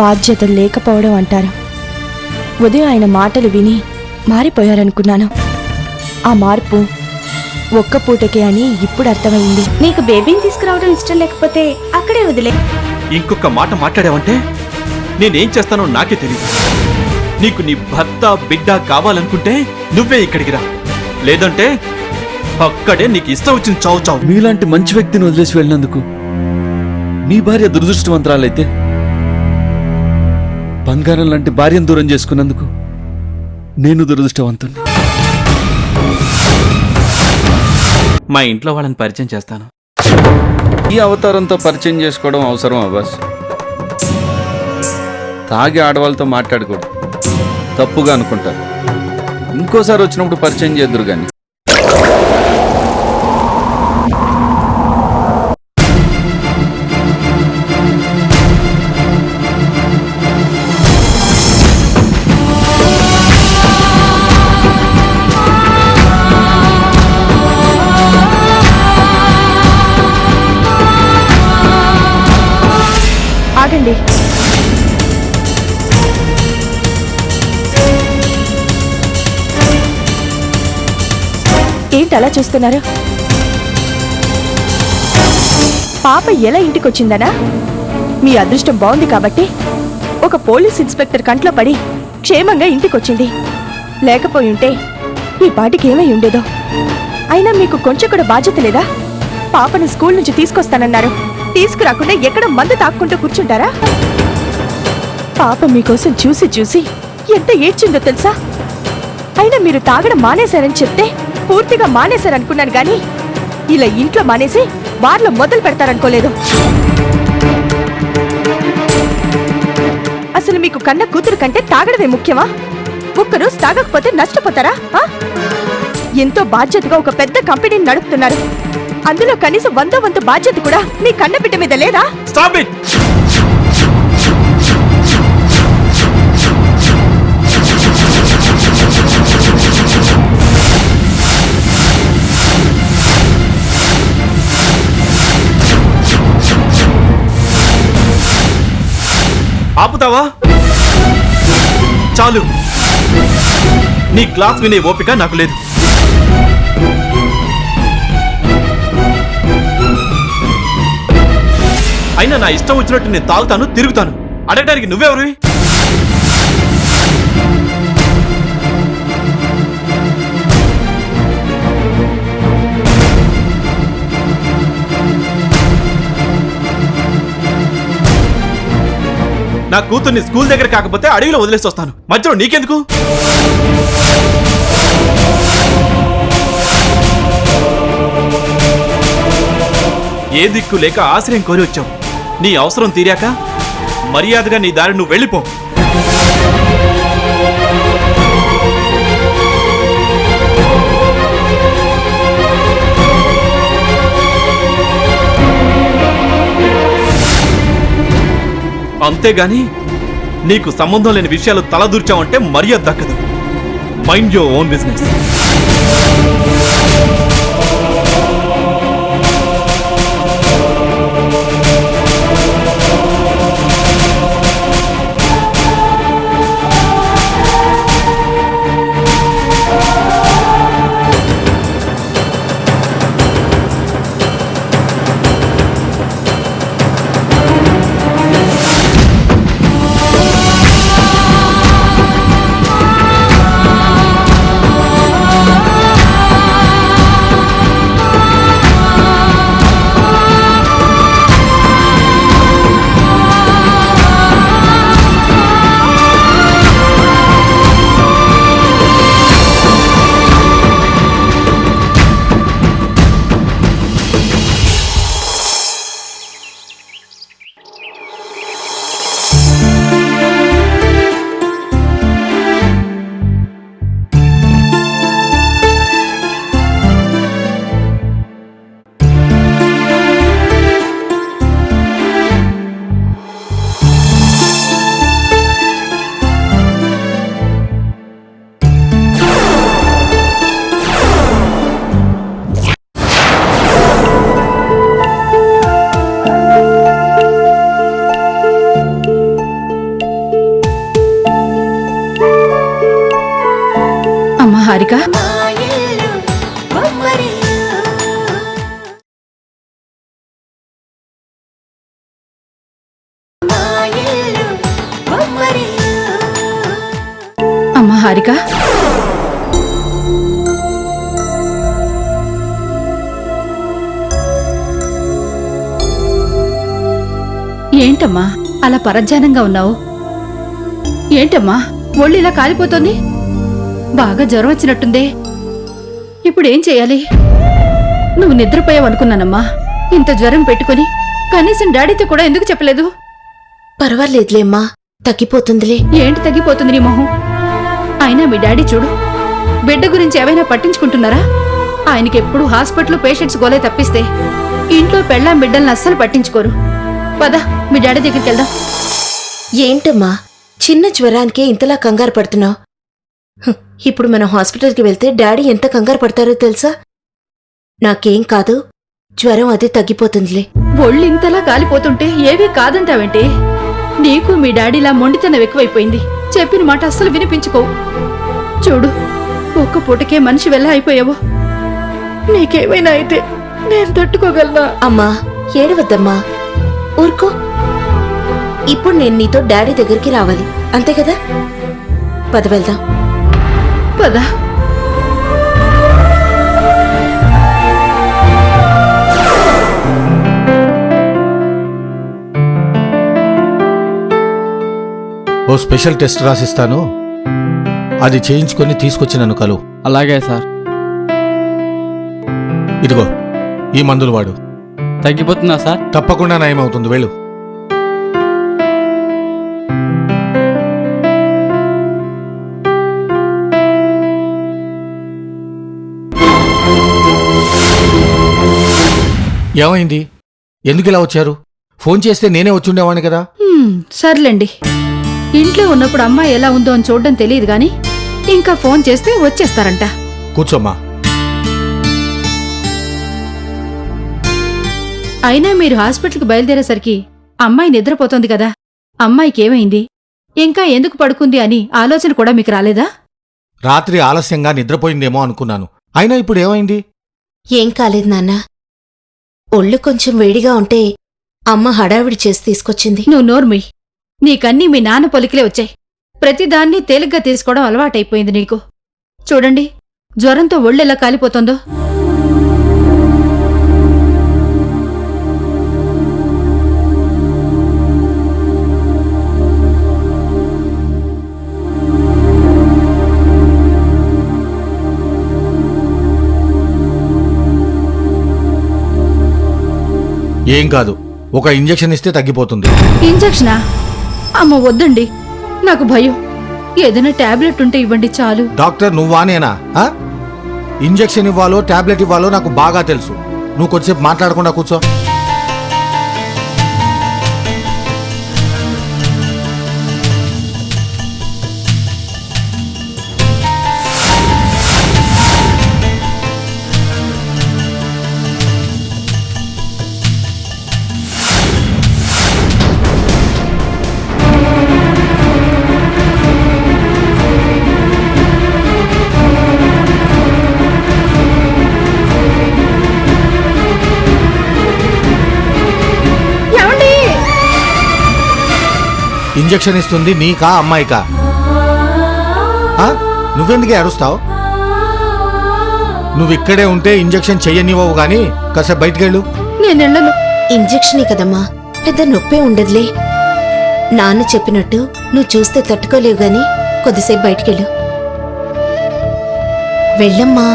బాధ్యతలు లేకపోవడం అంటారు. ఉదయం ఆయన మాటలు విని మారిపోయారనుకున్నాను. ఆ మార్పు ఒక్క పూటకే అని ఇప్పుడు అర్థమైంది. నీకు బేబీని తీసుకురావడం ఇష్టం లేకపోతే అక్కడే వదిలే. ఇంకొక మాట మాట్లాడావంటే నేనేం చేస్తానో నాకే తెలియదు. నీకు నీ భర్త బిడ్డ కావాలనుకుంటే నువ్వే ఇక్కడికి రా, లేదంటే అక్కడే నీకు ఇష్టం వచ్చిన చావు చావు. మీలాంటి మంచి వ్యక్తిని వదిలేసి వెళ్ళినందుకు మీ భార్య దురదృష్టవంతరాలైతే, బంగారం లాంటి భార్యను దూరం చేసుకున్నందుకు నేను దురదృష్టవంతుణ్ణి. మా ఇంట్లో వాళ్ళని పరిచయం చేస్తాను. ఈ అవతారంతో పరిచయం చేసుకోవడం అవసరం అబ్బాస్. తాగి ఆడవాళ్ళతో మాట్లాడకూడదు, తప్పుగా అనుకుంటారు. ఇంకోసారి వచ్చినప్పుడు పరిచయం చేద్దురు గాని. ఆగండి. ఏంటి అలా చూస్తున్నారు? పాప ఎలా ఇంటికొచ్చిందనా? మీ అదృష్టం బాగుంది కాబట్టి ఒక పోలీస్ ఇన్స్పెక్టర్ కంట్లో పడి క్షేమంగా ఇంటికొచ్చింది. లేకపోయి ఉంటే ఈ పాటికి ఏమై ఉండేదో. అయినా మీకు కొంచెం కూడా బాధ్యత లేదా? పాపను స్కూల్ నుంచి తీసుకొస్తానన్నారు, తీసుకురాకుండా ఎక్కడ మందు తాక్కుంటూ కూర్చుంటారా? పాప మీకోసం చూసి చూసి ఎంత ఏడ్చిందో తెలుసా? అయినా మీరు తాగడం మానేశారని చెప్తే పూర్తిగా మానేశారనుకున్నాను గాని ఇలా ఇంట్లో మానేసి బార్లో మొదలు పెడతారనుకోలేదు. అసలు మీకు కన్న కూతురు కంటే తాగడమే ముఖ్యమా? ఒక్కరోజు తాగకపోతే నష్టపోతారా? ఎంతో బాధ్యతగా ఒక పెద్ద కంపెనీని నడుపుతున్నారు. అందులో కనీసం 100 వంతు బాధ్యత కూడా మీ కన్నబిడ్డ మీద లేదా? ఆపుతావా? చాలు, నీ క్లాస్ వినే ఓపిక నాకు లేదు. అయినా నా ఇష్టం వచ్చినట్టు నేను తాగుతాను, తిరుగుతాను. అడగడానికి నువ్వెవరివి? నా కూతుర్ని స్కూల్ దగ్గర కాకపోతే అడవిలో వదిలేసి వస్తాను. మధ్యలో నీకెందుకు? ఏ దిక్కు లేక ఆశ్రయం కోరి వచ్చావు. నీ అవసరం తీరాక మర్యాదగా నీ దారి నువ్వు వెళ్ళిపో. అంతేగాని నీకు సంబంధం లేని విషయాలు తలదూర్చావంటే మర్యాద దక్కదు. Mind your own business. Harika, అమ్మ హారిక, ఏంటమ్మా అలా పరధ్యానంగా ఉన్నావు? ఏంటమ్మా ఒళ్ళు ఇలా కాలిపోతోంది? బాగా జ్వరం వచ్చినట్టుందే. ఇప్పుడేం చేయాలి? నువ్వు నిద్రపోయావనుకున్నానమ్మా. ఇంత జ్వరం పెట్టుకుని కనీసం డాడీతో కూడా ఎందుకు చెప్పలేదు? పర్వాలేదులేమ్మా, తగ్గిపోతుందిలే. ఏంటి తగ్గిపోతుంది నీ మొహం? అయినా మీ డాడీ చూడు, బిడ్డ గురించి ఏవైనా పట్టించుకుంటున్నారా? ఆయనకెప్పుడు హాస్పిటల్ పేషెంట్స్ గోలే తప్పిస్తే ఇంట్లో పెళ్ళాం బిడ్డల్ని అస్సలు పట్టించుకోరు. పద మీ డాడీ దగ్గరికి వెళ్దాం. ఏంటమ్మా, చిన్న జ్వరానికే ఇంతలా కంగారు పడుతున్నావు? ఇప్పుడు మనం హాస్పిటల్కి వెళ్తే డాడీ ఎంత కంగారు పడతారో తెలుసా? నాకేం కాదు, జ్వరం అది తగ్గిపోతుందిలే. ఒళ్ళు ఇంతలా కాలిపోతుంటే ఏవీ కాదంటావేంటి? నీకు మీ డాడీలా మొండితనం ఎక్కువైపోయింది. చెప్పిన మాట అస్సలు వినిపించుకోవు. చూడు, ఒక్క పూటకే మనిషి వెళ్ళ అయిపోయావు. నీకేమైనా అయితే నేను తట్టుకోగలనా? అమ్మా ఏడవద్దమ్మా, ఊరుకో. ఇప్పుడు నేను నీతో డాడీ దగ్గరికి రావాలి, అంతే కదా? పద వెళ్దాం. పదా. ఓ స్పెషల్ టెస్ట్ రాసిస్తాను, అది చేయించుకొని తీసుకొచ్చి నన్ను కలువు. అలాగే సార్. ఇదిగో ఈ మందులు వాడు. తగ్గిపోతుందా సార్? తప్పకుండా నయమవుతుంది, వెళ్ళు. ఏమైంది? ఎందుకు ఇలా వచ్చారు? ఫోన్ చేస్తే నేనే వచ్చుండేవాణ్ణి కదా. సర్లేండి, ఇంట్లో ఉన్నప్పుడు అమ్మాయి ఎలా ఉందో అని చూడడం తెలియదు గాని ఇంకా ఫోన్ చేస్తే వచ్చేస్తారంట. కూర్చోమ్మా. అయినా మీరు హాస్పిటల్కి బయలుదేరేసరికి అమ్మాయి నిద్రపోతోంది కదా. అమ్మాయికి ఏమైంది, ఇంకా ఎందుకు పడుకుంది అని ఆలోచన కూడా మీకు రాలేదా? రాత్రి ఆలస్యంగా నిద్రపోయిందేమో అనుకున్నాను. అయినా ఇప్పుడు ఏమైంది? ఏం కాలేదు నాన్న, ఒళ్ళు కొంచెం వేడిగా ఉంటే అమ్మ హడావిడి చేసి తీసుకొచ్చింది. నువ్వు నోర్మి. నీకన్నీ మీ నాన్న పొలికిలే వచ్చాయి. ప్రతిదాన్ని తేలిగ్గా తీసుకోవడం అలవాటైపోయింది నీకు. చూడండి, జ్వరంతో ఒళ్ళెలా కాలిపోతుందో. ఏం కాదు, ఒక ఇంజెక్షన్ ఇస్తే తగ్గిపోతుంది. ఇంజెక్షనా? అమ్మ వద్దండి, నాకు భయం. ఏదైనా టాబ్లెట్ ఉంటే ఇవ్వండి చాలు. డాక్టర్ నువ్వా నేనా? ఇంజెక్షన్ ఇవ్వాలో టాబ్లెట్ ఇవ్వాలో నాకు బాగా తెలుసు. నువ్వు కొద్దిసేపు మాట్లాడకుండా కూర్చో. ఇంజెక్షన్ ఇస్తుంది నీకా అమ్మాయికా? నువ్వెందుకే అరుస్తావు? నువ్వు ఇక్కడే ఉంటే ఇంజెక్షన్ చెయ్యనివ్వవు గాని కాసేపు బయటికెళ్ళు. నేనెళ్ళను. ఇంజెక్షనే కదమ్మా, పెద్ద నొప్పే ఉండదులే. నాన్న చెప్పినట్టు నువ్వు చూస్తే తట్టుకోలేవు గాని కొద్దిసేపు బయటికెళ్ళు. వెళ్ళమ్మా.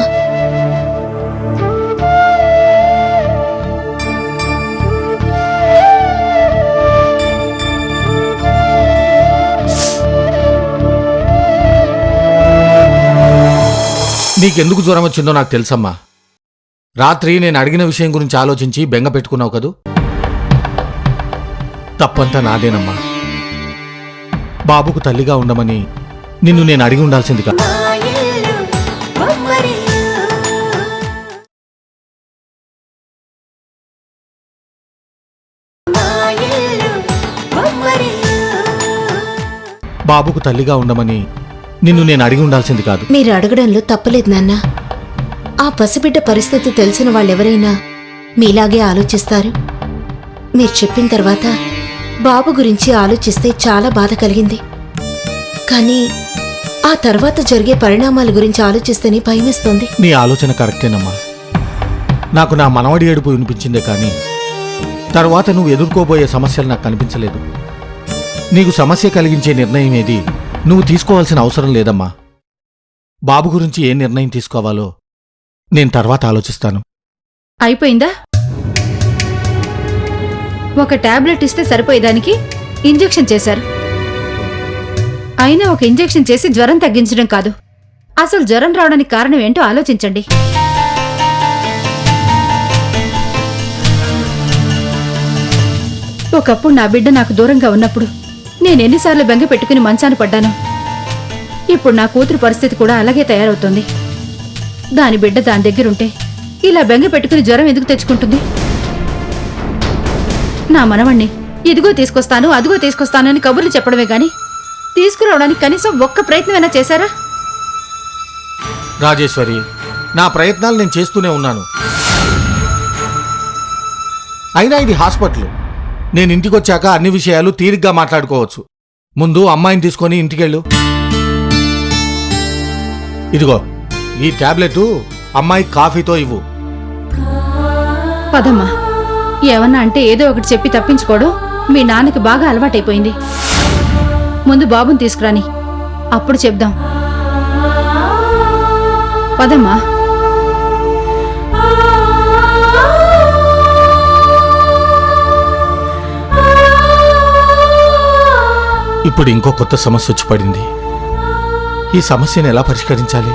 నీకెందుకు జ్వరం వచ్చిందో నాకు తెలుసమ్మా. రాత్రి నేను అడిగిన విషయం గురించి ఆలోచించి బెంగ పెట్టుకున్నావు కదూ. తప్పంతా నాదేనమ్మా. బాబుకు తల్లిగా ఉండమని నిన్ను నేను అడిగి ఉండాల్సింది కాదు. బాబుకు తల్లిగా ఉండమని నిన్ను నేను అడిగి ఉండాల్సింది కాదు. మీరు అడగడంలో తప్పలేదు నాన్న. ఆ పసిబిడ్డ పరిస్థితి తెలిసిన వాళ్ళెవరైనా మీలాగే ఆలోచిస్తారు. మీరు చెప్పిన తర్వాత బాబు గురించి ఆలోచిస్తే చాలా బాధ కలిగింది. కానీ ఆ తర్వాత జరిగే పరిణామాల గురించి ఆలోచిస్తేనే భయమేస్తోంది. నీ ఆలోచన కరెక్టేనమ్మా. నాకు నా మనవడి ఏడుపు వినిపించిందే కానీ తర్వాత నువ్వు ఎదుర్కోబోయే సమస్యలు నాకు కనిపించలేదు. నీకు సమస్య కలిగించే నిర్ణయం ఏది నువ్వు తీసుకోవాల్సిన అవసరం లేదమ్మా. బాబు గురించి ఏ నిర్ణయం తీసుకోవాలో నేను తర్వాత ఆలోచిస్తాను. అయిపోయిందా? ఒక టాబ్లెట్ ఇస్తే సరిపోయేదానికి ఇంజెక్షన్ చేశారు. అయినా ఒక ఇంజెక్షన్ చేసి జ్వరం తగ్గించడం కాదు, అసలు జ్వరం రావడానికి కారణం ఏంటో ఆలోచించండి. ఒకప్పుడు నా బిడ్డ నాకు దూరంగా ఉన్నప్పుడు నేనెన్నిసార్లు బెంగ పెట్టుకుని మంచాన పడ్డాను. ఇప్పుడు నా కూతురు పరిస్థితి కూడా అలాగే తయారవుతోంది. దాని బిడ్డ దాని దగ్గరుంటే ఇలా బెంగ పెట్టుకుని జ్వరం ఎందుకు తెచ్చుకుంటుంది? నా మనవణ్ణి ఇదిగో తీసుకొస్తాను అదిగో తీసుకొస్తాను అని కబుర్లు చెప్పడమే గాని తీసుకురావడానికి కనీసం ఒక్క ప్రయత్నమైనా చేశారా? రాజేశ్వరి, నా ప్రయత్నాలు నేను చేస్తూనే ఉన్నాను. అయినా ఇది హాస్పిటల్. నేను ఇంటికొచ్చాక అన్ని విషయాలు తీరిగ్గా మాట్లాడుకోవచ్చు. ముందు అమ్మాయిని తీసుకొని ఇంటికెళ్ళు. ఇదిగో ఈ టాబ్లెట్ అమ్మాయి కాఫీతో ఇవ్వు. పదమ్మా. ఏమన్నా అంటే ఏదో ఒకటి చెప్పి తప్పించుకోవడం మీ నాన్నకి బాగా అలవాటైపోయింది. ముందు బాబుని తీసుకురాని, అప్పుడు చెప్దాం. పదమ్మా. ఇప్పుడు ఇంకో కొత్త సమస్య వచ్చి పడింది. ఈ సమస్యను ఎలా పరిష్కరించాలి?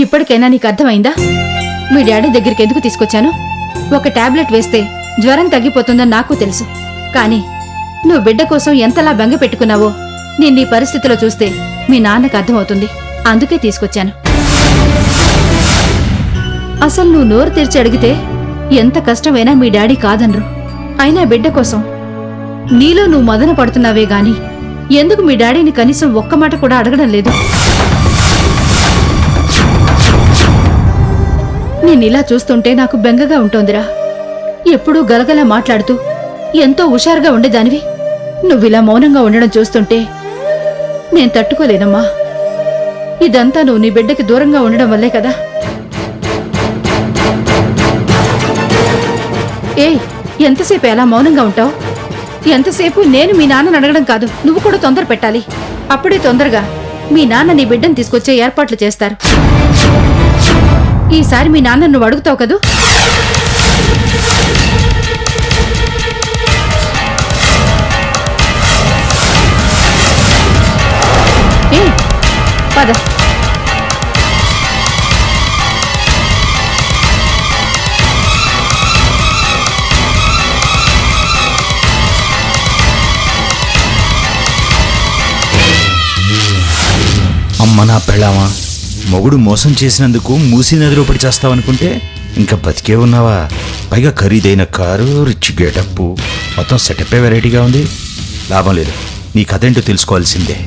ఇప్పటికైనా నీకు అర్థమైందా? మీ డాడీ దగ్గరికి ఎందుకు తీసుకొచ్చాను? ఒక టాబ్లెట్ వేస్తే జ్వరం తగ్గిపోతుందని నాకు తెలుసు. కానీ నువ్వు బిడ్డ కోసం ఎంతలా బెంగ పెట్టుకున్నావో నేను నీ పరిస్థితిలో చూస్తే మీ నాన్నకు అర్థమవుతుంది. అందుకే తీసుకొచ్చాను. అసలు నువ్వు నోరు తెరిచి అడిగితే ఎంత కష్టమైనా మీ డాడీ కాదనరు. అయినా బిడ్డ కోసం నీలో నువ్వు మదన పడుతున్నావే గాని ఎందుకు మీ డాడీని కనీసం ఒక్క మాట కూడా అడగడం లేదు? నేనిలా చూస్తుంటే నాకు బెంగగా ఉంటోందిరా. ఎప్పుడూ గలగలా మాట్లాడుతూ ఎంతో హుషారుగా ఉండేదానివి నువ్విలా మౌనంగా ఉండడం చూస్తుంటే నేను తట్టుకోలేనమ్మా. ఇదంతా నువ్వు నీ బిడ్డకి దూరంగా ఉండడం వల్లే కదా. ఏయ్, ఎంతసేపు ఎలా మౌనంగా ఉంటావు? ఎంతసేపు నేను మీ నాన్నని అడగడం కాదు, నువ్వు కూడా తొందర పెట్టాలి. అప్పుడే తొందరగా మీ నాన్న నీ బిడ్డను తీసుకొచ్చే ఏర్పాట్లు చేస్తారు. ఈసారి మీ నాన్న నువ్వు అడుగుతావు కదూ? ఏ పద. అమ్మ నా పెళ్ళామా, మొగుడు మోసం చేసినందుకు మూసీ నదిలో పడి చేస్తావనుకుంటే ఇంకా బతికే ఉన్నావా? పైగా ఖరీదైన కారు, రిచ్ గెటప్పు, మొత్తం సెటప్పే వెరైటీగా ఉంది. లాభం లేదు, నీ కథ ఏంటో తెలుసుకోవాల్సిందే.